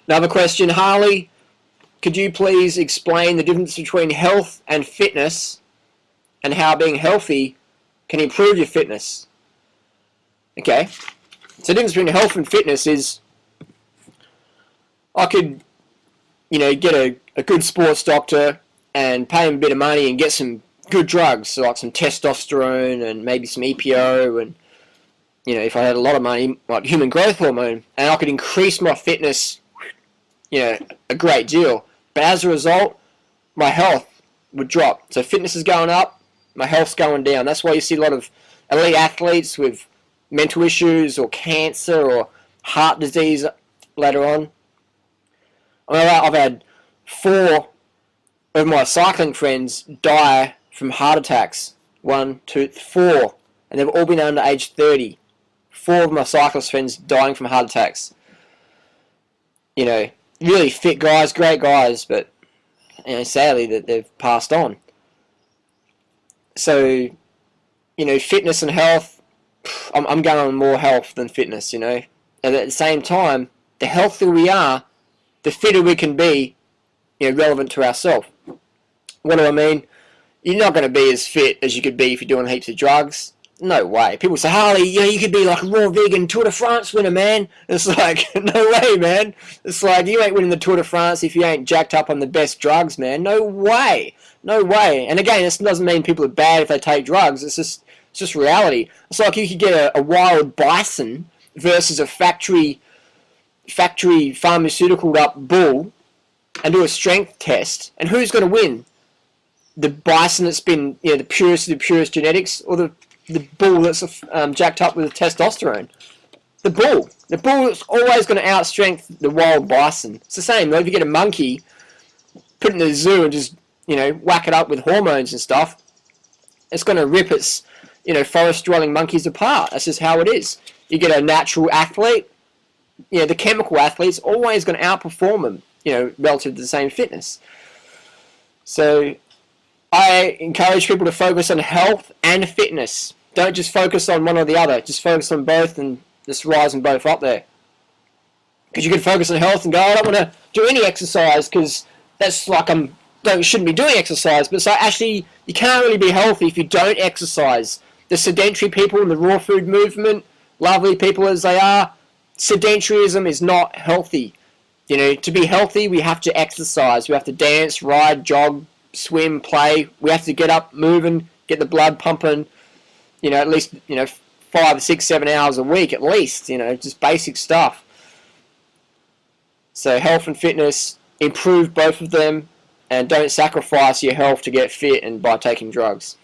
Another question, Harley. Could you please explain the difference between health and fitness and how being healthy can improve your fitness? Okay. So the difference between health and fitness is I could, get a good sports doctor and pay him a bit of money and get some good drugs, so like some testosterone and maybe some EPO and, if I had a lot of money, like human growth hormone, and I could increase my fitness, a great deal. But as a result, my health would drop. So fitness is going up, my health's going down. That's why you see a lot of elite athletes with mental issues or cancer or heart disease later on. I've had 4 of my cycling friends die from heart attacks. 1, 2, 4. And they've all been under age 30. 4 of my cyclist friends dying from heart attacks. Really fit guys, great guys, but sadly that they've passed on. So, fitness and health, I'm going on more health than fitness, And at the same time, the healthier we are, the fitter we can be, relevant to ourselves. What do I mean? You're not going to be as fit as you could be if you're doing heaps of drugs. No way. People say, Harley, you could be like a raw vegan Tour de France winner, man. It's like, no way, man. It's like, you ain't winning the Tour de France if you ain't jacked up on the best drugs, man. No way. No way. And again, this doesn't mean people are bad if they take drugs. It's just reality. It's like you could get a wild bison versus a factory pharmaceutical up bull and do a strength test. And who's going to win? The bison that's been, the purest of the purest genetics, or the bull that's jacked up with testosterone? The bull. The bull is always going to outstrength the wild bison. It's the same. If you get a monkey, put it in the zoo and just, whack it up with hormones and stuff, it's going to rip its, forest-dwelling monkeys apart. That's just how it is. You get a natural athlete, the chemical athlete's always going to outperform them, relative to the same fitness. So I encourage people to focus on health and fitness. Don't just focus on one or the other. Just focus on both and just rise them both up there. Because you can focus on health and go, I don't want to do any exercise because that's like shouldn't be doing exercise. But so actually, you can't really be healthy if you don't exercise. The sedentary people in the raw food movement, lovely people as they are, sedentarism is not healthy. To be healthy, we have to exercise. We have to dance, ride, jog, swim, play. We have to get up, moving, get the blood pumping, at least, 5, 6, 7 hours a week at least, just basic stuff. So health and fitness, improve both of them, and don't sacrifice your health to get fit and by taking drugs.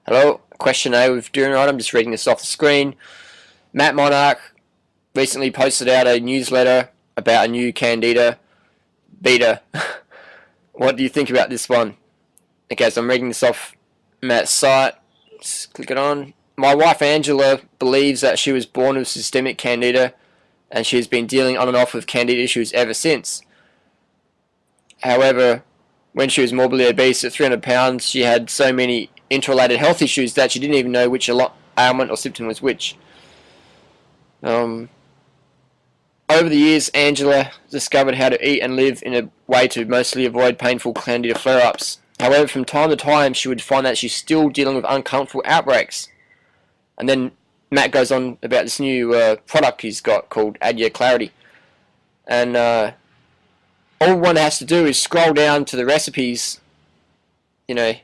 Hello, question A with Durian. I'm just reading this off the screen. Matt Monarch recently posted out a newsletter about a new candida beta. What do you think about this one? Okay, so I'm reading this off Matt's site. Just click it on. My wife Angela believes that she was born with systemic candida and she has been dealing on and off with candida issues ever since. However, when she was morbidly obese at 300 pounds, she had so many interrelated health issues that she didn't even know which ailment or symptom was which. Over the years, Angela discovered how to eat and live in a way to mostly avoid painful candida flare-ups. However, from time to time, she would find that she's still dealing with uncomfortable outbreaks. And then Matt goes on about this new product he's got called Add Your Clarity. And all one has to do is scroll down to the recipes, and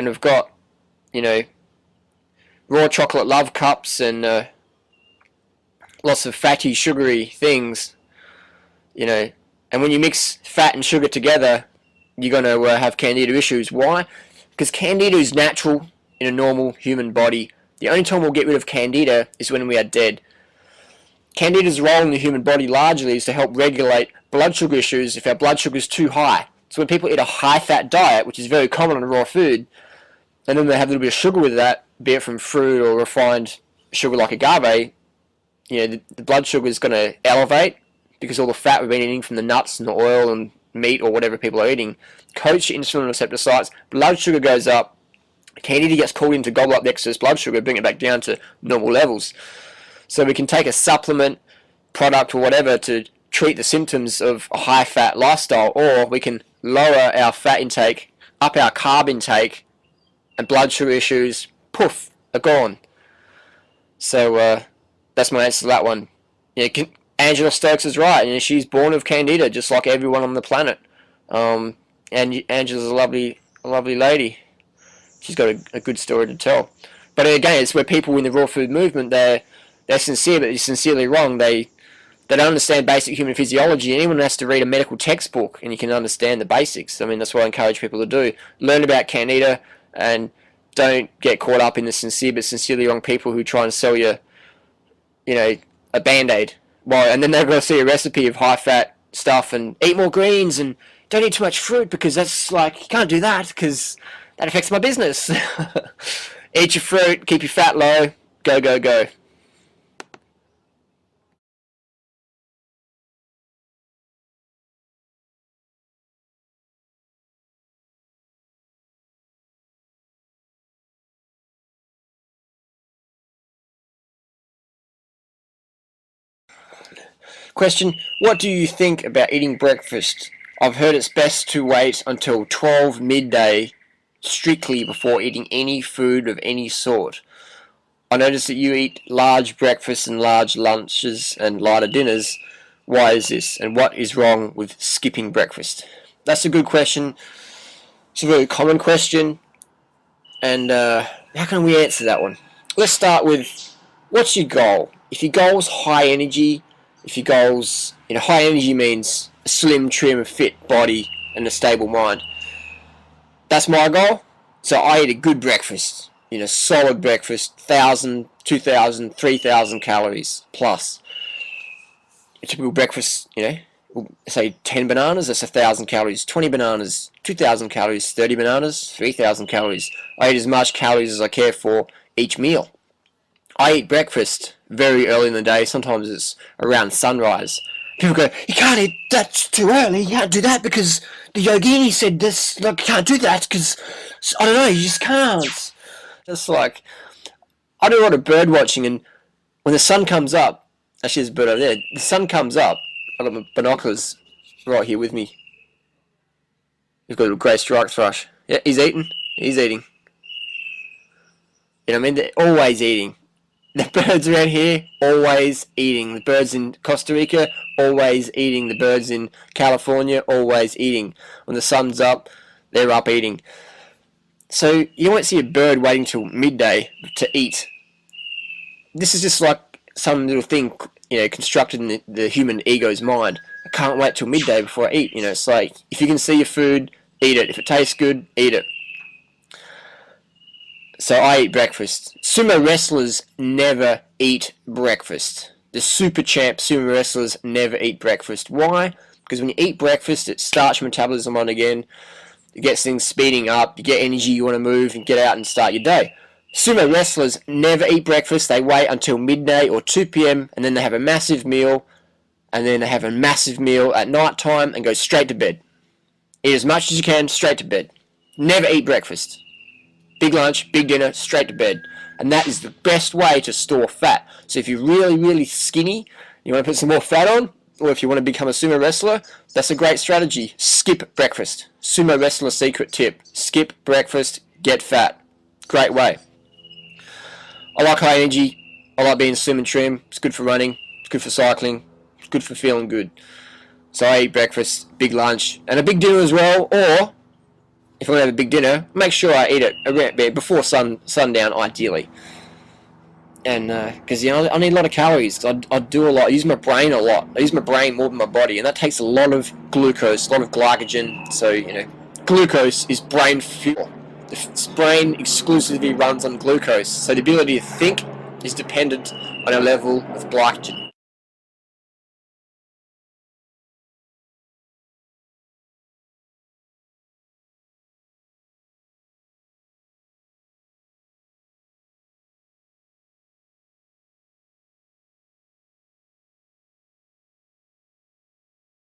we've got, raw chocolate love cups and lots of fatty, sugary things, and when you mix fat and sugar together, you're going to have candida issues. Why? Because candida is natural in a normal human body. The only time we'll get rid of candida is when we are dead. Candida's role in the human body largely is to help regulate blood sugar issues if our blood sugar is too high. So when people eat a high-fat diet, which is very common on raw food, and then they have a little bit of sugar with that, be it from fruit or refined sugar like agave, the blood sugar is going to elevate because all the fat we've been eating from the nuts and the oil and meat or whatever people are eating, coats your insulin receptor sites, blood sugar goes up, candida gets called in to gobble up the excess blood sugar, bring it back down to normal levels. So we can take a supplement, product or whatever to treat the symptoms of a high-fat lifestyle, or we can lower our fat intake, up our carb intake, and blood sugar issues, poof, are gone. So that's my answer to that one. Angela Stokes is right. She's born of candida, just like everyone on the planet. And Angela's a lovely lady. She's got a good story to tell. But again, it's where people in the raw food movement, they're sincere, but they're sincerely wrong. They don't understand basic human physiology. Anyone has to read a medical textbook, and you can understand the basics. I mean, that's what I encourage people to do. Learn about candida, and don't get caught up in the sincere but sincerely wrong people who try and sell you, a Band-Aid. Well, and then they're going to see a recipe of high-fat stuff and eat more greens and don't eat too much fruit because that's like, you can't do that because that affects my business. Eat your fruit, keep your fat low, go, go, go. Question, what do you think about eating breakfast? I've heard it's best to wait until 12 midday strictly before eating any food of any sort. I notice that you eat large breakfasts and large lunches and lighter dinners. Why is this? And what is wrong with skipping breakfast? That's a good question. It's a very common question. And how can we answer that one? Let's start with, what's your goal? If your goal is high energy, if your goals, high energy means a slim, trim, fit body and a stable mind. That's my goal. So I eat a good breakfast, solid breakfast, 1,000, 2,000, 3,000 calories plus. A typical breakfast, say 10 bananas, that's 1,000 calories. 20 bananas, 2,000 calories. 30 bananas, 3,000 calories. I eat as much calories as I care for each meal. I eat breakfast very early in the day. Sometimes it's around sunrise. People go, you can't eat, that's too early. You can't do that because the yogini said this. Look, you can't do that because, I don't know, you just can't. It's like, I do a lot of bird watching, and when the sun comes up, actually there's a bird over there, the sun comes up, I've got my binoculars right here with me. We've got a little grey striped thrush. Yeah, he's eating. He's eating. They're always eating. The birds around here, always eating. The birds in Costa Rica, always eating. The birds in California, always eating. When the sun's up, they're up eating. So you won't see a bird waiting till midday to eat. This is just like some little thing, constructed in the human ego's mind. I can't wait till midday before I eat. It's like, if you can see your food, eat it. If it tastes good, eat it. So I eat breakfast. Sumo wrestlers never eat breakfast. The super champ sumo wrestlers never eat breakfast. Why? Because when you eat breakfast, it starts your metabolism on again. It gets things speeding up. You get energy, you want to move and get out and start your day. Sumo wrestlers never eat breakfast. They wait until midday or 2 p.m. and then they have a massive meal. And then they have a massive meal at night time and go straight to bed. Eat as much as you can, straight to bed. Never eat breakfast. Big lunch, big dinner, straight to bed. And that is the best way to store fat. So if you're really, really skinny, you want to put some more fat on, or if you want to become a sumo wrestler, that's a great strategy. Skip breakfast. Sumo wrestler secret tip. Skip breakfast, get fat. Great way. I like high energy. I like being slim and trim. It's good for running. It's good for cycling. It's good for feeling good. So I eat breakfast, big lunch, and a big dinner as well, or if I want to have a big dinner, make sure I eat it around before sundown, ideally. And because I need a lot of calories. I do a lot. I use my brain a lot. I use my brain more than my body, and that takes a lot of glucose, a lot of glycogen. So glucose is brain fuel. The brain exclusively runs on glucose. So the ability to think is dependent on a level of glycogen.